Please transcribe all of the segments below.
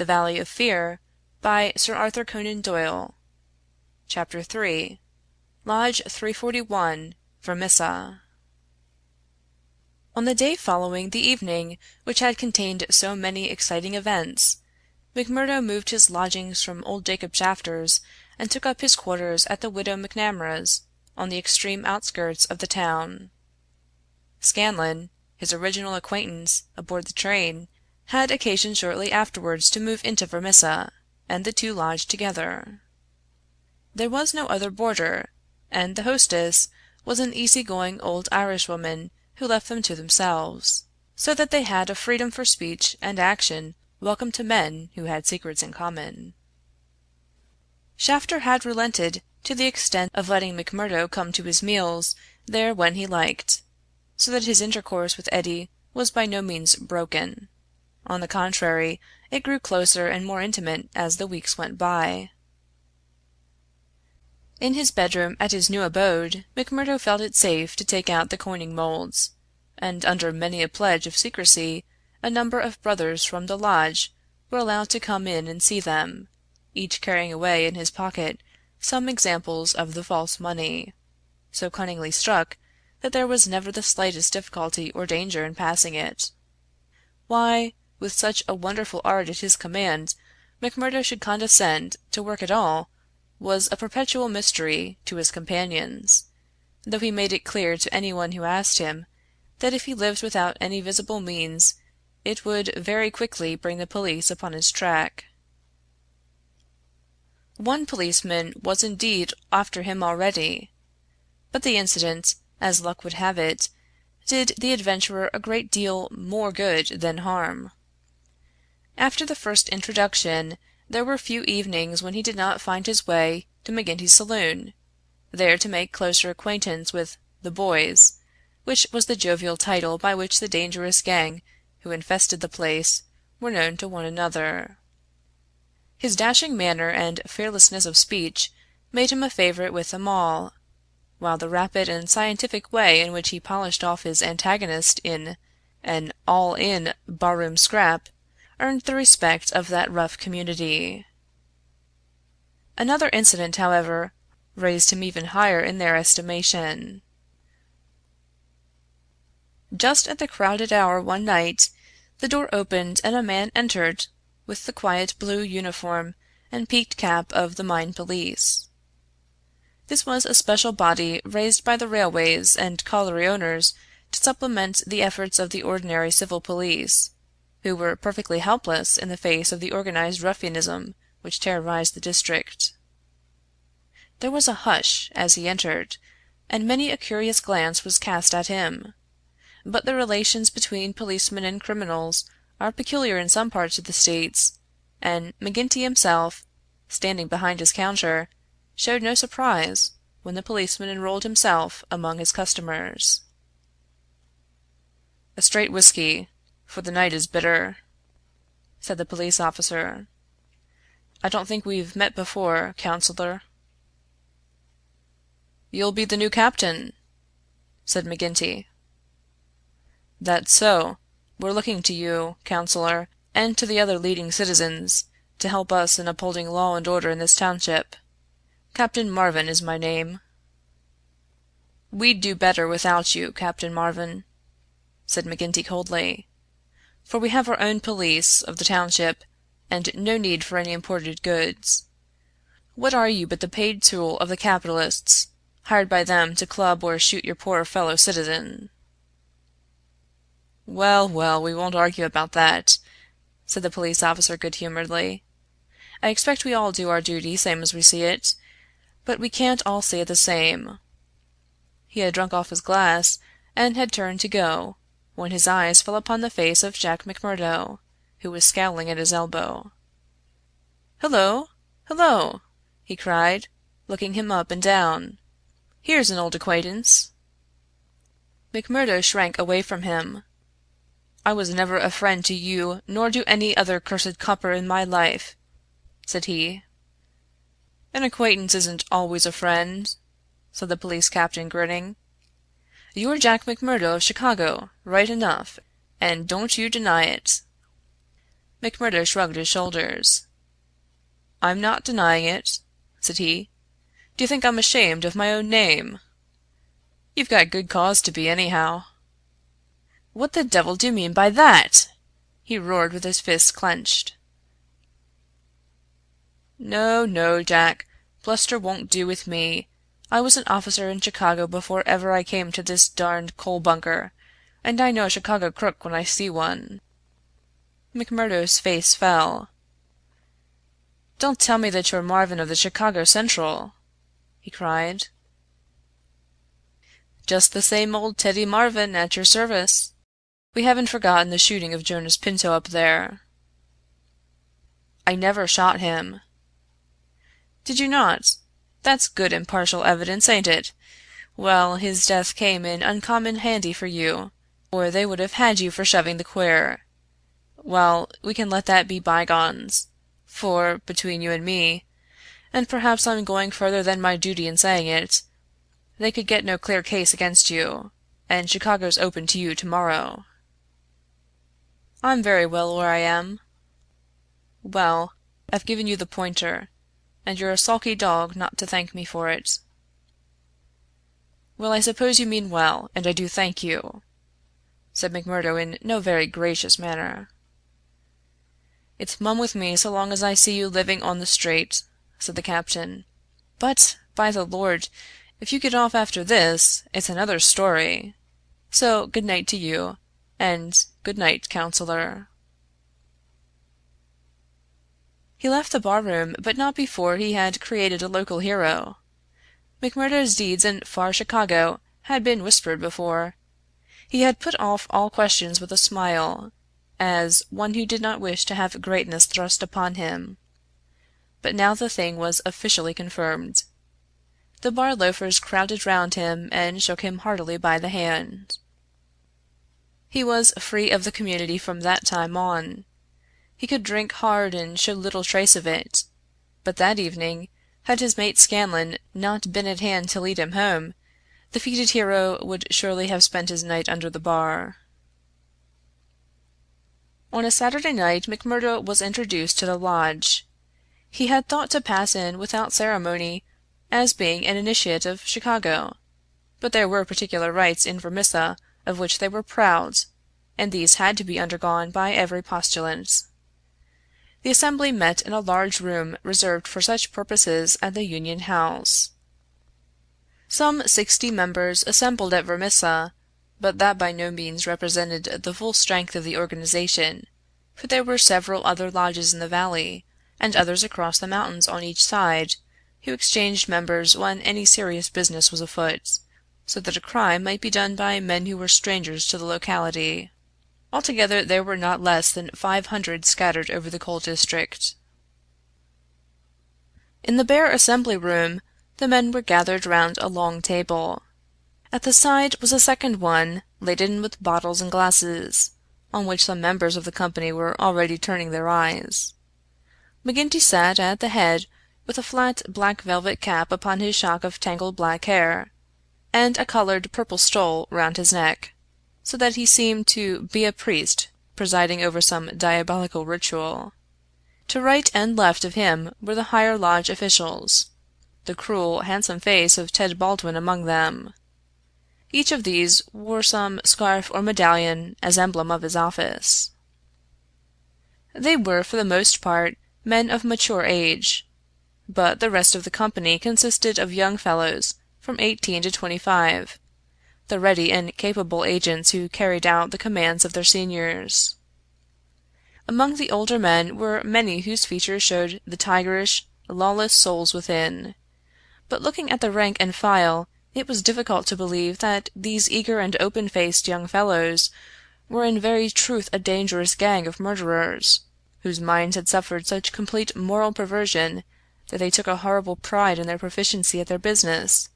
The Valley of Fear by Sir Arthur Conan Doyle. Chapter 3. Lodge 341, Vermissa. On the day following the evening which had contained so many exciting events, McMurdo moved his lodgings from old Jacob Shafter's and took up his quarters at the widow McNamara's, on the extreme outskirts of the town. Scanlan, his original acquaintance aboard the train, had occasion shortly afterwards to move into Vermissa, and the two lodged together. There was no other boarder, and the hostess was an easy-going old Irishwoman who left them to themselves, so that they had a freedom for speech and action welcome to men who had secrets in common. Shafter had relented to the extent of letting McMurdo come to his meals there when he liked, so that his intercourse with Eddy was by no means broken. On the contrary, it grew closer and more intimate as the weeks went by. In his bedroom at his new abode, McMurdo felt it safe to take out the coining molds, and under many a pledge of secrecy a number of brothers from the lodge were allowed to come in and see them, each carrying away in his pocket some examples of the false money, so cunningly struck that there was never the slightest difficulty or danger in passing it. Why, with such a wonderful art at his command, McMurdo should condescend to work at all was a perpetual mystery to his companions, though he made it clear to anyone who asked him that if he lived without any visible means it would very quickly bring the police upon his track. One policeman was indeed after him already, but the incident, as luck would have it, did the adventurer a great deal more good than harm. After the first introduction, there were few evenings when he did not find his way to McGinty's saloon, there to make closer acquaintance with "the boys," which was the jovial title by which the dangerous gang who infested the place were known to one another. His dashing manner and fearlessness of speech made him a favorite with them all, while the rapid and scientific way in which he polished off his antagonist in an all-in barroom scrap earned the respect of that rough community. Another incident, however, raised him even higher in their estimation. Just at the crowded hour one night, the door opened and a man entered with the quiet blue uniform and peaked cap of the mine police. This was a special body raised by the railways and colliery owners to supplement the efforts of the ordinary civil police, who were perfectly helpless in the face of the organized ruffianism which terrorized the district. There was a hush as he entered, and many a curious glance was cast at him. But the relations between policemen and criminals are peculiar in some parts of the States, and McGinty himself, standing behind his counter, showed no surprise when the policeman enrolled himself among his customers. "A straight whiskey, for the night is bitter," said the police officer. "I don't think we've met before, Counselor." "You'll be the new captain," said McGinty. "That's so. We're looking to you, Counselor, and to the other leading citizens, to help us in upholding law and order in this township. Captain Marvin is my name." "We'd do better without you, Captain Marvin," said McGinty coldly, "for we have our own police of the township, and no need for any imported goods. What are you but the paid tool of the capitalists, hired by them to club or shoot your poor fellow citizen?" "Well, well, we won't argue about that," said the police officer good-humoredly. "I expect we all do our duty same as we see it, but we can't all see it the same." He had drunk off his glass, and had turned to go, when his eyes fell upon the face of Jack McMurdo, who was scowling at his elbow. "Hullo! Hullo!" he cried, looking him up and down. "Here's an old acquaintance." McMurdo shrank away from him. "I was never a friend to you nor to any other cursed copper in my life," said he. "An acquaintance isn't always a friend," said the police captain, grinning. "You're Jack McMurdo of Chicago, right enough, and don't you deny it." McMurdo shrugged his shoulders. "I'm not denying it," said he. "Do you think I'm ashamed of my own name?" "You've got good cause to be, anyhow." "What the devil do you mean by that?" he roared with his fists clenched. "No, no, Jack. Bluster won't do with me. I was an officer in Chicago before ever I came to this darned coal bunker, and I know a Chicago crook when I see one." McMurdo's face fell. "Don't tell me that you're Marvin of the Chicago Central!" he cried. "Just the same old Teddy Marvin, at your service. We haven't forgotten the shooting of Jonas Pinto up there." "I never shot him." "Did you not? That's good impartial evidence, ain't it? Well, his death came in uncommon handy for you, or they would have had you for shoving the queer. Well, we can let that be bygones, for, between you and me, and perhaps I'm going further than my duty in saying it, they could get no clear case against you, and Chicago's open to you tomorrow." "I'm very well where I am." "Well, I've given you the pointer, and you're a sulky dog not to thank me for it." "Well, I suppose you mean well, and I do thank you," said McMurdo in no very gracious manner. "It's mum with me so long as I see you living on the straight," said the captain. "But, by the Lord, if you get off after this, it's another story. So good night to you, and good night, counselor." He left the bar-room, but not before he had created a local hero. McMurdo's deeds in far Chicago had been whispered before. He had put off all questions with a smile, as one who did not wish to have greatness thrust upon him. But now the thing was officially confirmed. The bar loafers crowded round him and shook him heartily by the hand. He was free of the community from that time on. He could drink hard and show little trace of it, but that evening, had his mate Scanlan not been at hand to lead him home, the feated hero would surely have spent his night under the bar. On a Saturday night McMurdo was introduced to the lodge. He had thought to pass in without ceremony, as being an initiate of Chicago, but there were particular rites in Vermissa of which they were proud, and these had to be undergone by every postulant. The assembly met in a large room reserved for such purposes at the Union House. Some 60 members assembled at Vermissa, but that by no means represented the full strength of the organization, for there were several other lodges in the valley, and others across the mountains on each side, who exchanged members when any serious business was afoot, so that a crime might be done by men who were strangers to the locality. Altogether there were not less than 500 scattered over the coal district. In the bare assembly room the men were gathered round a long table. At the side was a second one, laden with bottles and glasses, on which some members of the company were already turning their eyes. McGinty sat at the head with a flat black velvet cap upon his shock of tangled black hair, and a coloured purple stole round his neck, so that he seemed to be a priest presiding over some diabolical ritual. To right and left of him were the higher lodge officials, the cruel, handsome face of Ted Baldwin among them. Each of these wore some scarf or medallion as emblem of his office. They were, for the most part, men of mature age, but the rest of the company consisted of young fellows from 18 to 25, the ready and capable agents who carried out the commands of their seniors. Among the older men were many whose features showed the tigerish, lawless souls within, but looking at the rank and file it was difficult to believe that these eager and open-faced young fellows were in very truth a dangerous gang of murderers, whose minds had suffered such complete moral perversion that they took a horrible pride in their proficiency at their business,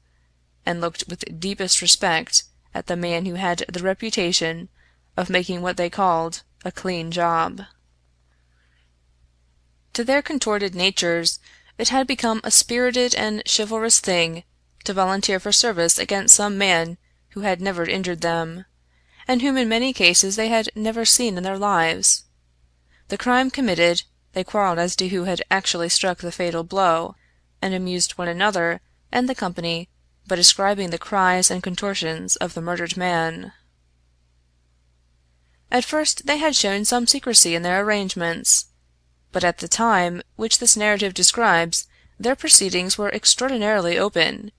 and looked with deepest respect at the man who had the reputation of making what they called a clean job. To their contorted natures it had become a spirited and chivalrous thing to volunteer for service against some man who had never injured them, and whom in many cases they had never seen in their lives. The crime committed, they quarreled as to who had actually struck the fatal blow, and amused one another and the company by describing the cries and contortions of the murdered man. At first they had shown some secrecy in their arrangements, but at the time which this narrative describes their proceedings were extraordinarily open,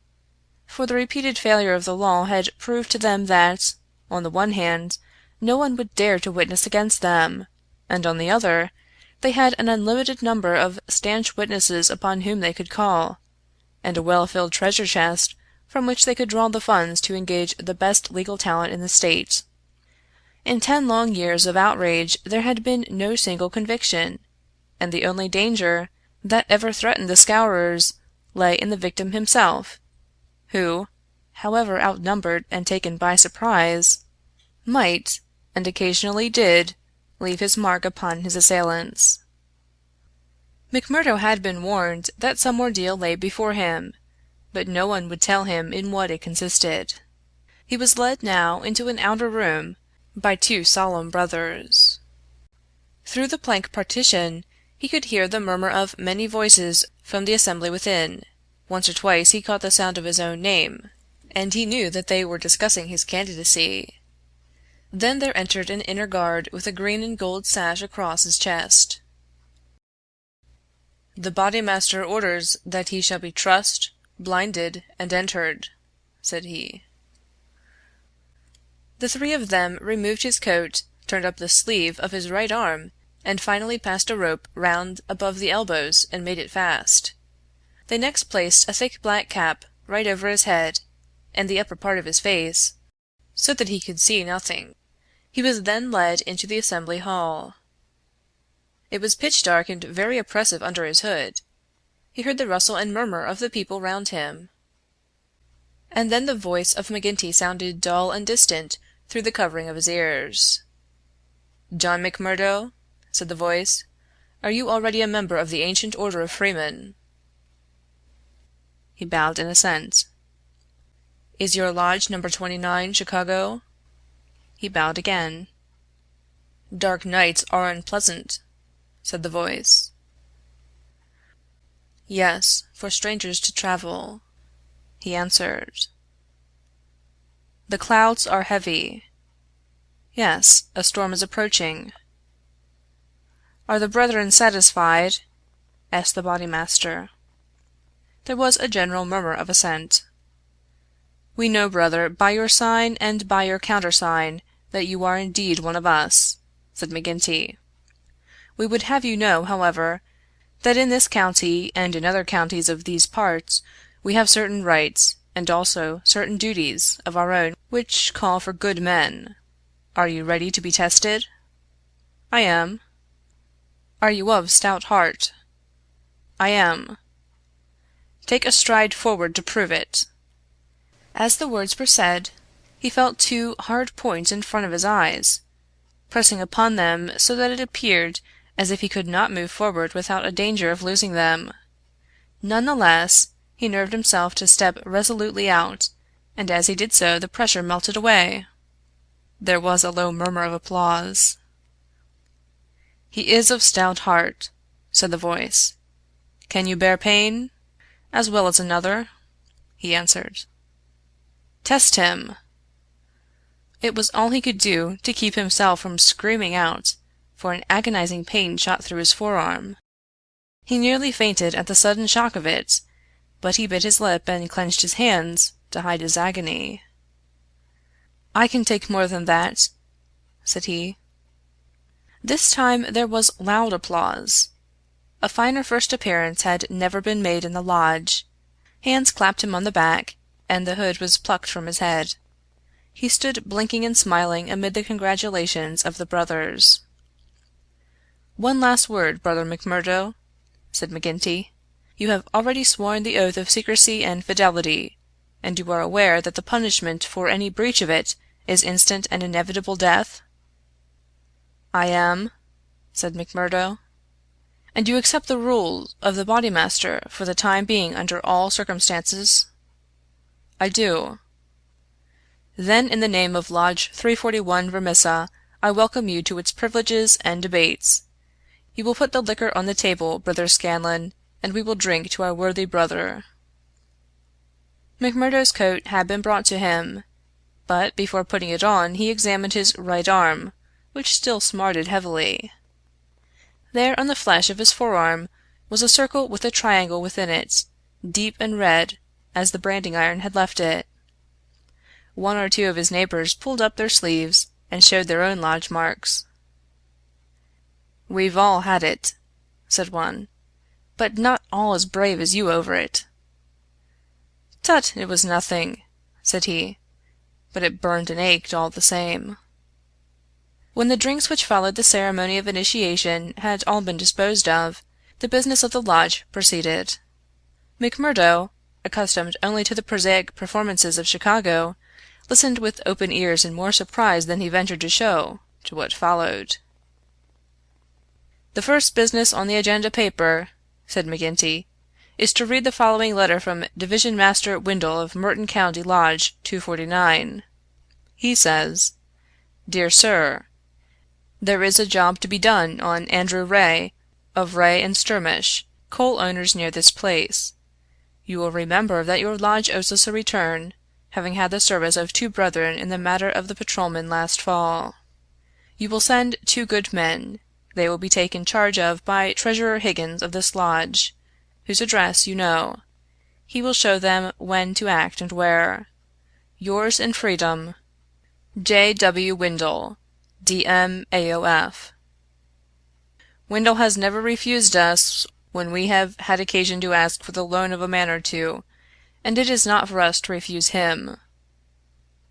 for the repeated failure of the law had proved to them that, on the one hand, no one would dare to witness against them, and on the other, they had an unlimited number of stanch witnesses upon whom they could call, and a well-filled treasure chest from which they could draw the funds to engage the best legal talent in the state. In 10 long years of outrage there had been no single conviction, and the only danger that ever threatened the Scourers lay in the victim himself, who, however outnumbered and taken by surprise, might, and occasionally did, leave his mark upon his assailants. McMurdo had been warned that some ordeal lay before him, but no one would tell him in what it consisted. He was led now into an outer room by 2 solemn brothers. Through the plank partition he could hear the murmur of many voices from the assembly within. Once or twice he caught the sound of his own name, and he knew that they were discussing his candidacy. Then there entered an inner guard with a green and gold sash across his chest. "The bodymaster orders that he shall be trussed, blinded, and entered," said he. The 3 of them removed his coat, turned up the sleeve of his right arm, and finally passed a rope round above the elbows and made it fast. They next placed a thick black cap right over his head and the upper part of his face, so that he could see nothing. He was then led into the assembly hall. It was pitch dark and very oppressive under his hood. He heard the rustle and murmur of the people round him. And then the voice of McGinty sounded dull and distant through the covering of his ears. "John McMurdo," said the voice, "are you already a member of the ancient order of freemen?" He bowed in assent. "Is your lodge number 29, Chicago?" He bowed again. "Dark nights are unpleasant," said the voice. "Yes, for strangers to travel," he answered. "The clouds are heavy." "Yes, a storm is approaching." "Are the brethren satisfied?" asked the bodymaster. There was a general murmur of assent. "We know, brother, by your sign and by your countersign, that you are indeed one of us," said McGinty. "We would have you know, however, that in this county and in other counties of these parts we have certain rights, and also certain duties, of our own which call for good men. Are you ready to be tested?" "I am." "Are you of stout heart?" "I am." "Take a stride forward to prove it." As the words were said, he felt 2 hard points in front of his eyes, pressing upon them so that it appeared as if he could not move forward without a danger of losing them. None the less, he nerved himself to step resolutely out, and as he did so the pressure melted away. There was a low murmur of applause. "He is of stout heart," said the voice. "Can you bear pain?" "As well as another," he answered. "Test him." It was all he could do to keep himself from screaming out, for an agonizing pain shot through his forearm. He nearly fainted at the sudden shock of it, but he bit his lip and clenched his hands to hide his agony. "I can take more than that," said he. This time there was loud applause. A finer first appearance had never been made in the lodge. Hands clapped him on the back, and the hood was plucked from his head. He stood blinking and smiling amid the congratulations of the brothers. "One last word, brother McMurdo," said McGinty. "You have already sworn the oath of secrecy and fidelity, and you are aware that the punishment for any breach of it is instant and inevitable death?" "I am," said McMurdo. "And you accept the rule of the bodymaster for the time being under all circumstances?" "I do." "Then in the name of Lodge 341 Vermissa I welcome you to its privileges and debates. You will put the liquor on the table, brother Scanlan, and we will drink to our worthy brother." McMurdo's coat had been brought to him, but before putting it on he examined his right arm, which still smarted heavily. There on the flesh of his forearm was a circle with a triangle within it, deep and red as the branding iron had left it. One or two of his neighbors pulled up their sleeves and showed their own lodge marks. "We've all had it," said one, "but not all as brave as you over it." "Tut, it was nothing," said he, "but it burned and ached all the same." When the drinks which followed the ceremony of initiation had all been disposed of, the business of the lodge proceeded. McMurdo, accustomed only to the prosaic performances of Chicago, listened with open ears and more surprise than he ventured to show to what followed. "The first business on the agenda paper," said McGinty, "is to read the following letter from Division Master Windle of Merton County Lodge 249. He says: "'Dear Sir, there is a job to be done on Andrew Ray, of Ray and Sturmish, coal owners near this place. You will remember that your lodge owes us a return, having had the service of 2 brethren in the matter of the patrolman last fall. You will send 2 good men. They will be taken charge of by Treasurer Higgins of this lodge, whose address you know. He will show them when to act and where. Yours in freedom, J. W. Windle, D.M. AOF. Windle has never refused us when we have had occasion to ask for the loan of a man or two, and it is not for us to refuse him."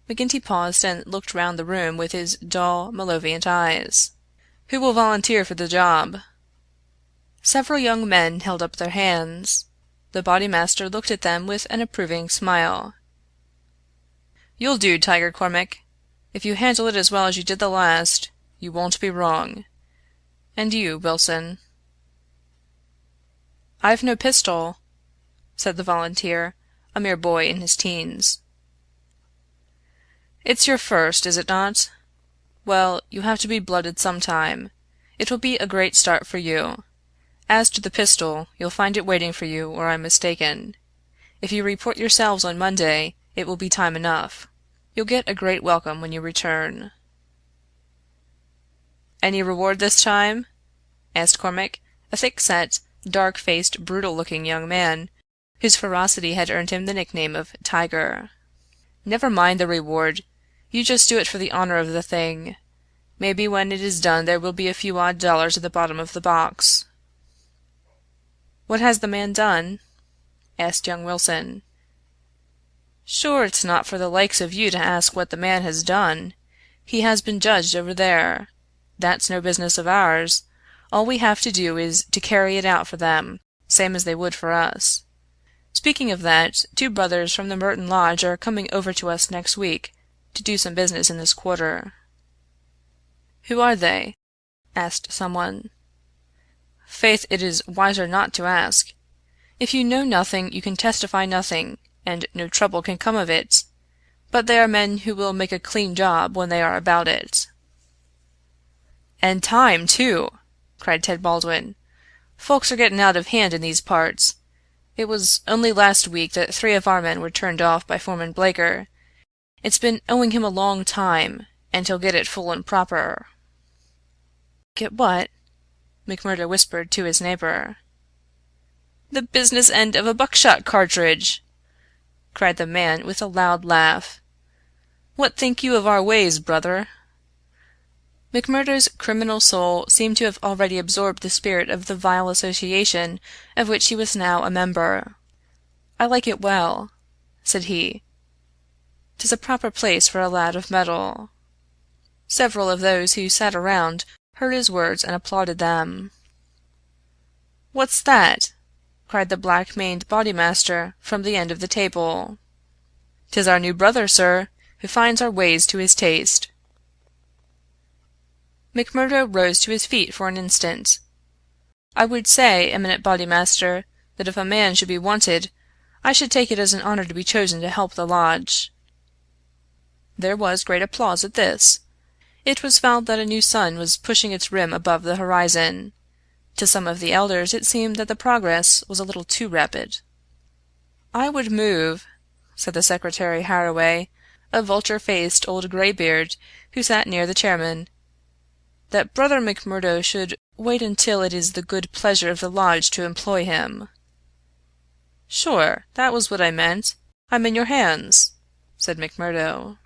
McGinty paused and looked round the room with his dull, malevolent eyes. "Who will volunteer for the job?" Several young men held up their hands. The Bodymaster looked at them with an approving smile. "You'll do, Tiger Cormac. If you handle it as well as you did the last, you won't be wrong. And you, Wilson?" "I've no pistol," said the volunteer, a mere boy in his teens. "It's your first, is it not? Well, you have to be blooded sometime. It will be a great start for you. As to the pistol, you'll find it waiting for you, or I'm mistaken. If you report yourselves on Monday, it will be time enough. You'll get a great welcome when you return." "Any reward this time?" asked Cormac, a thick-set, dark-faced, brutal-looking young man, whose ferocity had earned him the nickname of Tiger. "Never mind the reward. You just do it for the honor of the thing. Maybe when it is done there will be a few odd dollars at the bottom of the box." "What has the man done?" asked young Wilson. "Sure, it's not for the likes of you to ask what the man has done. He has been judged over there. That's no business of ours. All we have to do is to carry it out for them, same as they would for us. Speaking of that, 2 brothers from the Merton Lodge are coming over to us next week to do some business in this quarter." "Who are they?" asked someone. "Faith, it is wiser not to ask. If you know nothing you can testify nothing, and no trouble can come of it. But they are men who will make a clean job when they are about it." "And time, too!" cried Ted Baldwin. "Folks are getting out of hand in these parts. It was only last week that 3 of our men were turned off by Foreman Blaker. It's been owing him a long time, and he'll get it full and proper." "Get what?" McMurdo whispered to his neighbor. "The business end of a buckshot cartridge!" cried the man with a loud laugh. "What think you of our ways, brother?" McMurdo's criminal soul seemed to have already absorbed the spirit of the vile association of which he was now a member. "I like it well," said he. "'Tis a proper place for a lad of mettle." Several of those who sat around heard his words and applauded them. "What's that?" cried the black-maned Bodymaster from the end of the table. "'Tis our new brother, sir, who finds our ways to his taste." McMurdo rose to his feet for an instant. "I would say, eminent Bodymaster, that if a man should be wanted, I should take it as an honor to be chosen to help the lodge." There was great applause at this. It was felt that a new sun was pushing its rim above the horizon. To some of the elders it seemed that the progress was a little too rapid. "I would move," said the Secretary Harraway, a vulture-faced old greybeard who sat near the chairman, "that Brother McMurdo should wait until it is the good pleasure of the lodge to employ him." "Sure, that was what I meant. I'm in your hands," said McMurdo.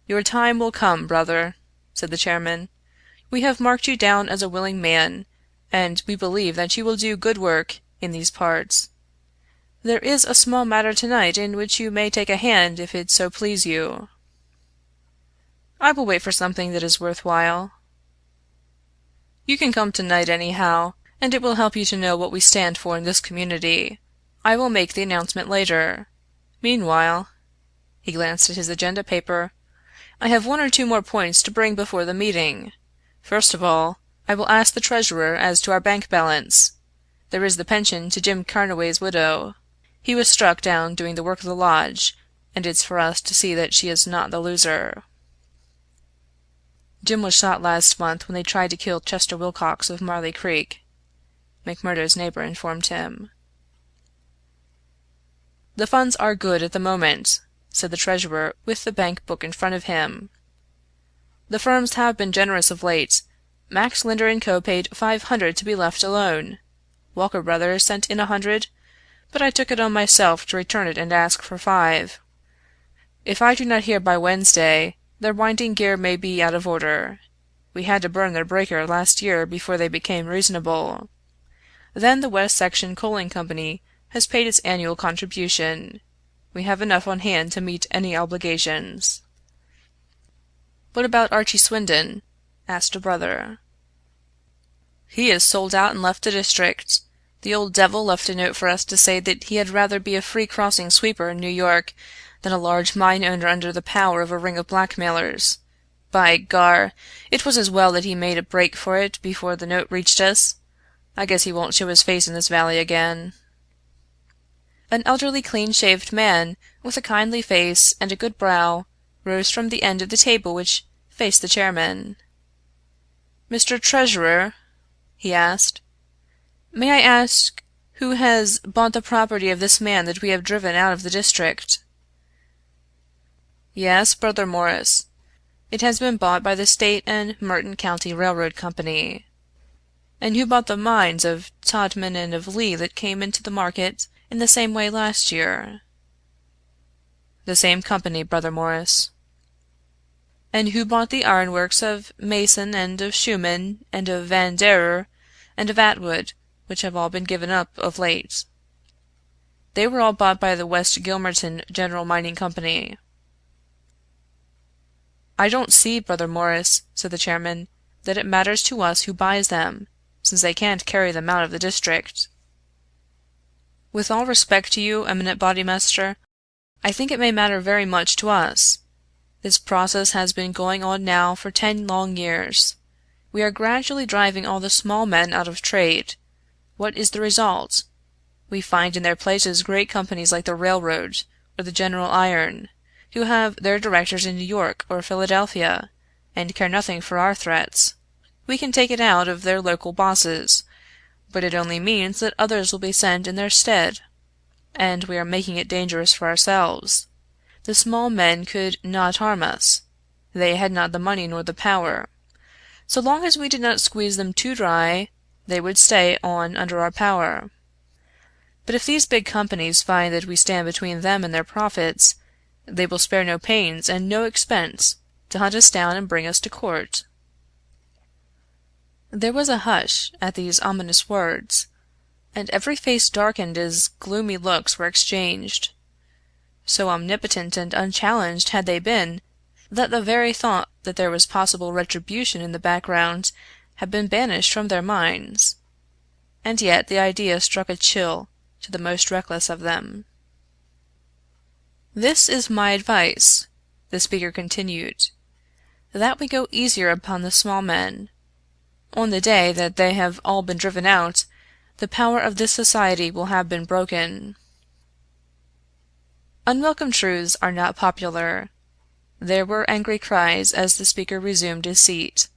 "Your time will come, brother," said the chairman. "We have marked you down as a willing man, and we believe that you will do good work in these parts. There is a small matter tonight in which you may take a hand if it so please you." "I will wait for something that is worth while." "You can come tonight anyhow, and it will help you to know what we stand for in this community. I will make the announcement later. Meanwhile," he glanced at his agenda paper, "I have one or two more points to bring before the meeting. First of all, I will ask the treasurer as to our bank balance. There is the pension to Jim Carnaway's widow. He was struck down doing the work of the lodge, and it's for us to see that she is not the loser." "Jim was shot last month when they tried to kill Chester Wilcox of Marley Creek," McMurdo's neighbor informed him. "The funds are good at the moment," said the treasurer with the bank book in front of him. "The firms have been generous of late. Max Linder & Co. paid $500 to be left alone. Walker Brothers sent in $100, but I took it on myself to return it and ask for $5. If I do not hear by Wednesday, their winding gear may be out of order. We had to burn their breaker last year before they became reasonable. Then the West Section Coaling Company has paid its annual contribution. We have enough on hand to meet any obligations." "What about Archie Swindon?" asked a brother. "He has sold out and left the district. The old devil left a note for us to say that he had rather be a free crossing sweeper in New York than a large mine owner under the power of a ring of blackmailers. By gar, it was as well that he made a break for it before the note reached us. I guess he won't show his face in this valley again." An elderly clean-shaved man with a kindly face and a good brow rose from the end of the table which faced the chairman. "Mr. Treasurer," he asked, "may I ask who has bought the property of this man that we have driven out of the district?" "Yes, Brother Morris. It has been bought by the State and Merton County Railroad Company." "And who bought the mines of Todman and of Lee that came into the market in the same way last year?" "The same company, Brother Morris." "And who bought the ironworks of Mason and of Schumann and of Van Derer and of Atwood, which have all been given up of late?" "They were all bought by the West Gilmerton General Mining Company." "I don't see, Brother Morris," said the chairman, "that it matters to us who buys them, since they can't carry them out of the district." "With all respect to you, eminent Bodymaster, I think it may matter very much to us. This process has been going on now for 10 long years. We are gradually driving all the small men out of trade. What is the result? We find in their places great companies like the Railroad or the General Iron, who have their directors in New York or Philadelphia, and care nothing for our threats. We can take it out of their local bosses, but it only means that others will be sent in their stead. And we are making it dangerous for ourselves. The small men could not harm us. They had not the money nor the power. So long as we did not squeeze them too dry, they would stay on under our power. But if these big companies find that we stand between them and their profits, they will spare no pains and no expense to hunt us down and bring us to court." There was a hush at these ominous words, and every face darkened as gloomy looks were exchanged. So omnipotent and unchallenged had they been, that the very thought that there was possible retribution in the background had been banished from their minds. And yet the idea struck a chill to the most reckless of them. "This is my advice," the speaker continued, "that we go easier upon the small men. On the day that they have all been driven out, the power of this society will have been broken." Unwelcome truths are not popular. There were angry cries as the speaker resumed his seat.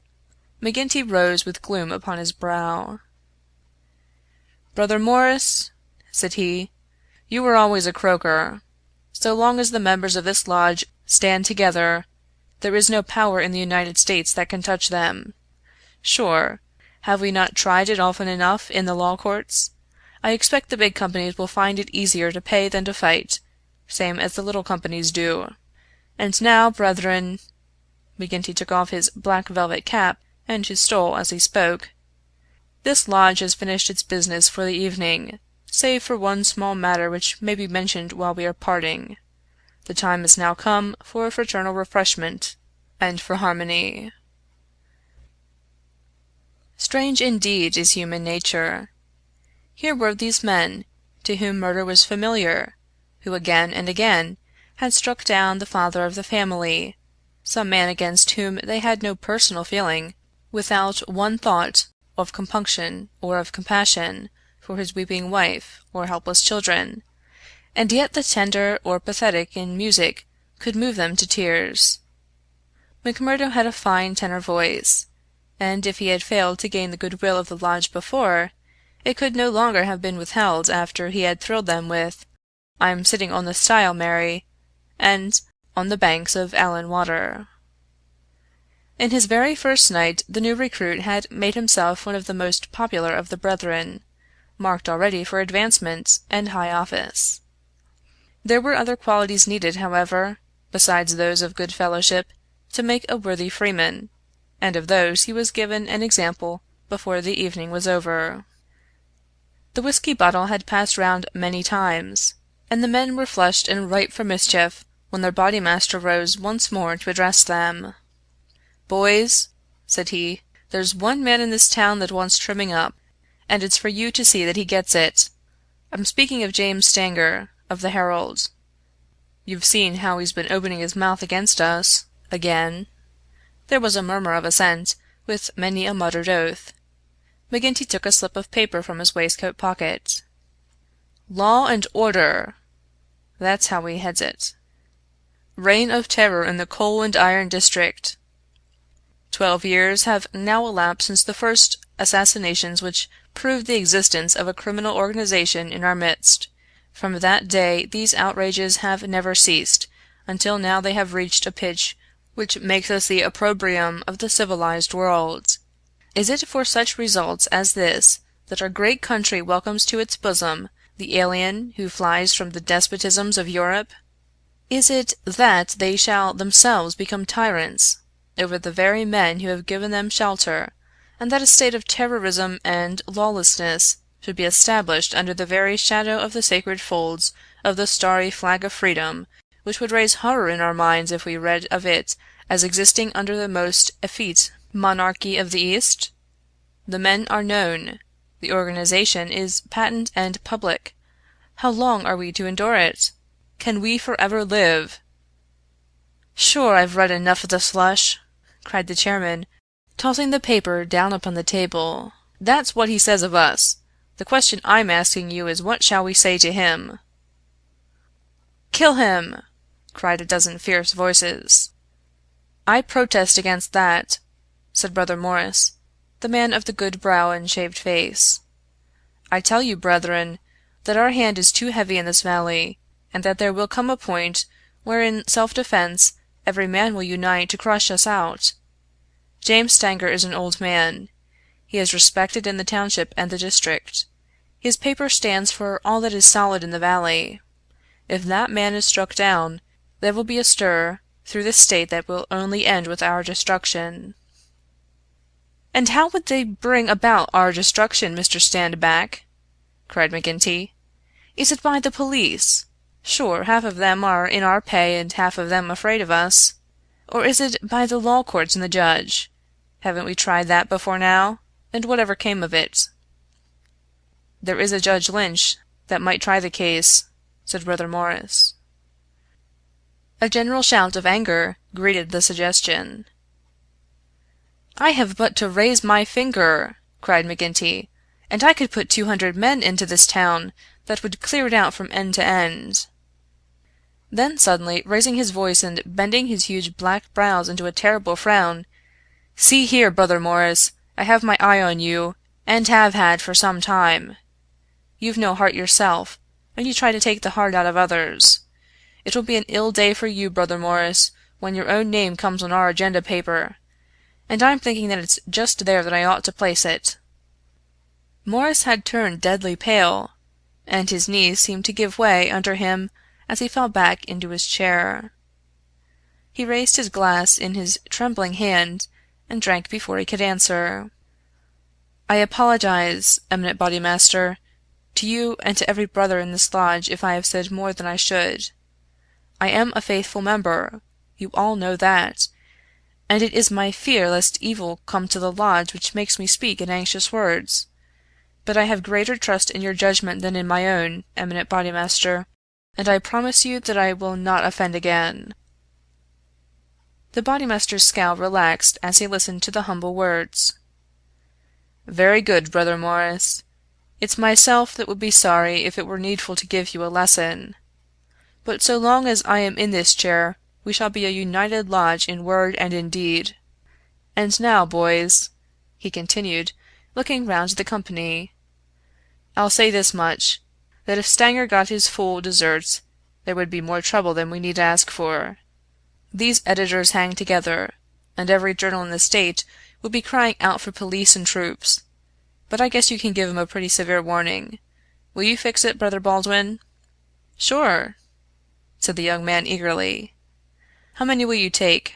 McGinty rose with gloom upon his brow. "Brother Morris," said he, "you were always a croaker. So long as the members of this lodge stand together, there is no power in the United States that can touch them. Sure, have we not tried it often enough in the law courts? I expect the big companies will find it easier to pay than to fight, same as the little companies do. And now, brethren," McGinty took off his black velvet cap and his stole as he spoke, "this lodge has finished its business for the evening, save for one small matter which may be mentioned while we are parting. The time is now come for fraternal refreshment and for harmony." Strange indeed is human nature. Here were these men, to whom murder was familiar, who again and again had struck down the father of the family, some man against whom they had no personal feeling, without one thought of compunction or of compassion for his weeping wife or helpless children, and yet the tender or pathetic in music could move them to tears. McMurdo had a fine tenor voice, and if he had failed to gain the goodwill of the lodge before, it could no longer have been withheld after he had thrilled them with "I'm sitting on the stile, Mary," and "On the banks of Allan Water." In his very first night the new recruit had made himself one of the most popular of the brethren, marked already for advancement and high office. There were other qualities needed, however, besides those of good fellowship, to make a worthy freeman, and of those he was given an example before the evening was over. The whiskey bottle had passed round many times, and the men were flushed and ripe for mischief when their bodymaster rose once more to address them. "Boys," said he, "there's one man in this town that wants trimming up, and it's for you to see that he gets it. I'm speaking of James Stanger, of the Herald. You've seen how he's been opening his mouth against us, again." There was a murmur of assent, with many a muttered oath. McGinty took a slip of paper from his waistcoat pocket. "Law and order," that's how he heads it. "Reign of terror in the coal and iron district. 12 years have now elapsed since the first assassinations which proved the existence of a criminal organization in our midst. From that day these outrages have never ceased, until now they have reached a pitch which makes us the opprobrium of the civilized world. Is it for such results as this that our great country welcomes to its bosom the alien who flies from the despotisms of Europe? Is it that they shall themselves become tyrants over the very men who have given them shelter, and that a state of terrorism and lawlessness should be established under the very shadow of the sacred folds of the starry flag of freedom, which would raise horror in our minds if we read of it as existing under the most effete monarchy of the East? The men are known. The organization is patent and public. How long are we to endure it? Can we forever live?" "Sure, I've read enough of the slush," cried the chairman, tossing the paper down upon the table. "That's what he says of us. The question I'm asking you is what shall we say to him?" "Kill him!" cried a dozen fierce voices. "I protest against that," said Brother Morris, the man of the good brow and shaved face. "I tell you, brethren, that our hand is too heavy in this valley, and that there will come a point where in self-defense every man will unite to crush us out. James Stanger is an old man. He is respected in the township and the district. His paper stands for all that is solid in the valley. If that man is struck down, there will be a stir through the state that will only end with our destruction." "And how would they bring about our destruction, Mr. Standback?" cried McGinty. "Is it by the police? Sure, half of them are in our pay and half of them afraid of us. Or is it by the law courts and the judge? Haven't we tried that before now? And whatever came of it?" "There is a Judge Lynch that might try the case," said Brother Morris. A general shout of anger greeted the suggestion. "I have but to raise my finger," cried McGinty, "and I could put 200 men into this town that would clear it out from end to end." Then suddenly raising his voice and bending his huge black brows into a terrible frown, "See here, Brother Morris, I have my eye on you, and have had for some time. You've no heart yourself, and you try to take the heart out of others. It will be an ill day for you, Brother Morris, when your own name comes on our agenda paper, and I'm thinking that it's just there that I ought to place it." Morris had turned deadly pale, and his knees seemed to give way under him as he fell back into his chair. He raised his glass in his trembling hand and drank before he could answer. "I apologize, eminent Bodymaster, to you and to every brother in this lodge if I have said more than I should. I am a faithful member, you all know that, and it is my fear lest evil come to the lodge which makes me speak in anxious words. But I have greater trust in your judgment than in my own, eminent Bodymaster, and I promise you that I will not offend again." The Bodymaster's scowl relaxed as he listened to the humble words. "Very good, Brother Morris. It's myself that would be sorry if it were needful to give you a lesson. But so long as I am in this chair, we shall be a united lodge in word and in deed. And now, boys," he continued, looking round at the company, "I'll say this much, that if Stanger got his full deserts, there would be more trouble than we need ask for. These editors hang together, and every journal in the state would be crying out for police and troops. But I guess you can give 'em a pretty severe warning. Will you fix it, Brother Baldwin?" "Sure," said the young man eagerly. "How many will you take?"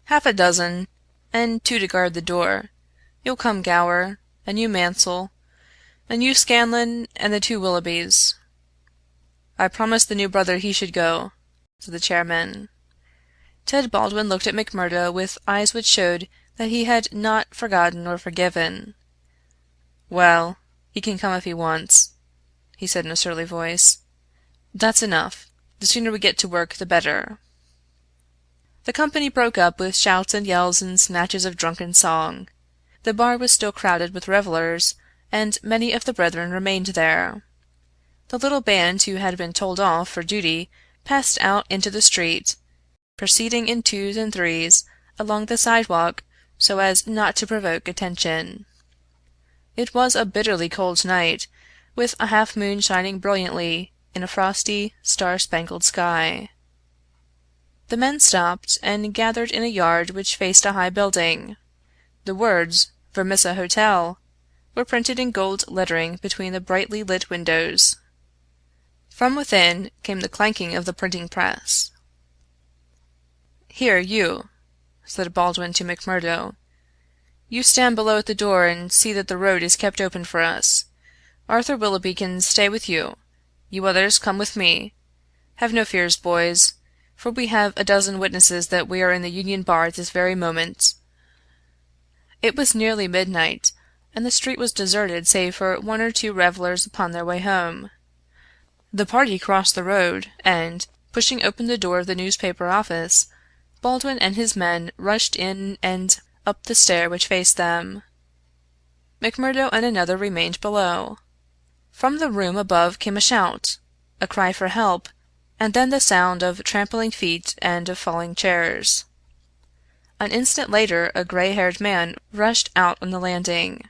"Half a dozen, and 2 to guard the door. You'll come, Gower, and you, Mansell, and you, Scanlon, and the 2 Willoughbys." "I promised the new brother he should go," said the chairman. Ted Baldwin looked at McMurdo with eyes which showed that he had not forgotten or forgiven. "Well, he can come if he wants," he said in a surly voice. "That's enough. The sooner we get to work the better." The company broke up with shouts and yells and snatches of drunken song. The bar was still crowded with revelers, and many of the brethren remained there. The little band who had been told off for duty passed out into the street, proceeding in 2s and 3s along the sidewalk so as not to provoke attention. It was a bitterly cold night, with a half moon shining brilliantly in a frosty, star-spangled sky. The men stopped and gathered in a yard which faced a high building. The words "Vermissa Hotel" were printed in gold lettering between the brightly lit windows. From within came the clanking of the printing press. "Here, you," said Baldwin to McMurdo. "You stand below at the door and see that the road is kept open for us. Arthur Willoughby can stay with you. You others come with me. Have no fears, boys, for we have a dozen witnesses that we are in the Union Bar at this very moment." It was nearly midnight, and the street was deserted save for 1 or 2 revelers upon their way home. The party crossed the road, and, pushing open the door of the newspaper office, Baldwin and his men rushed in and up the stair which faced them. McMurdo and another remained below. From the room above came a shout, a cry for help, and then the sound of trampling feet and of falling chairs. An instant later a gray-haired man rushed out on the landing.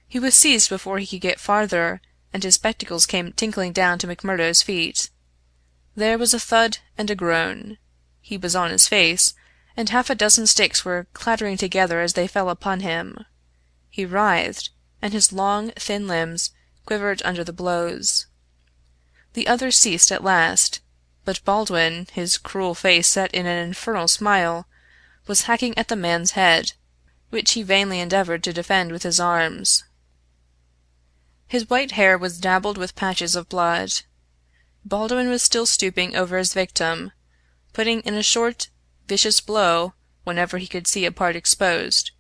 He was seized before he could get farther, and his spectacles came tinkling down to McMurdo's feet. There was a thud and a groan. He was on his face, and half a dozen sticks were clattering together as they fell upon him. He writhed, and his long, thin limbs quivered under the blows. The others ceased at last, but Baldwin, his cruel face set in an infernal smile, was hacking at the man's head, which he vainly endeavored to defend with his arms. His white hair was dabbled with patches of blood. Baldwin was still stooping over his victim, putting in a short, vicious blow whenever he could see a part exposed,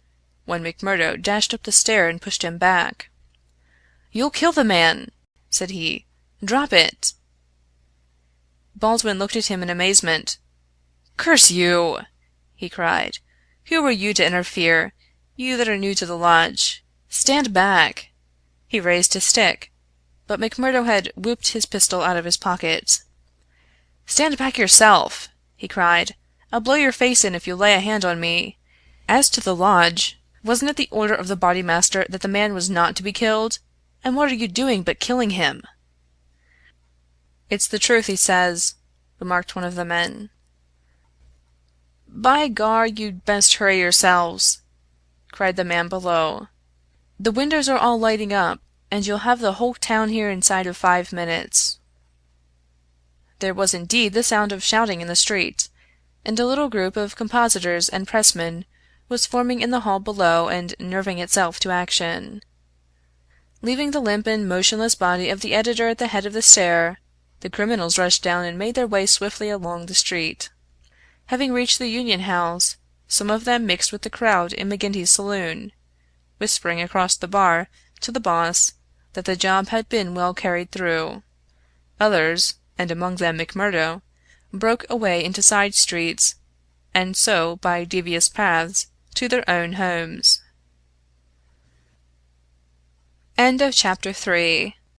when McMurdo dashed up the stair and pushed him back. "You'll kill the man!" said he. "Drop it!" Baldwin looked at him in amazement. "Curse you!" he cried. "Who are you to interfere, you that are new to the lodge? Stand back!" He raised his stick, but McMurdo had whooped his pistol out of his pocket. "Stand back yourself!" he cried. "I'll blow your face in if you lay a hand on me. As to the lodge, Wasn't it the order of the bodymaster that the man was not to be killed? And what are you doing but killing him?" "It's the truth he says," remarked one of the men. "By gar, you'd best hurry yourselves," cried the man below. "The windows are all lighting up, and you'll have the whole town here inside of 5 minutes." There was indeed the sound of shouting in the street, and a little group of compositors and pressmen was forming in the hall below and nerving itself to action. Leaving the limp and motionless body of the editor at the head of the stair, the criminals rushed down and made their way swiftly along the street. Having reached the Union House, some of them mixed with the crowd in McGinty's saloon, whispering across the bar to the boss that the job had been well carried through. Others, and among them McMurdo, broke away into side streets, and so by devious paths to their own homes. Chapter 4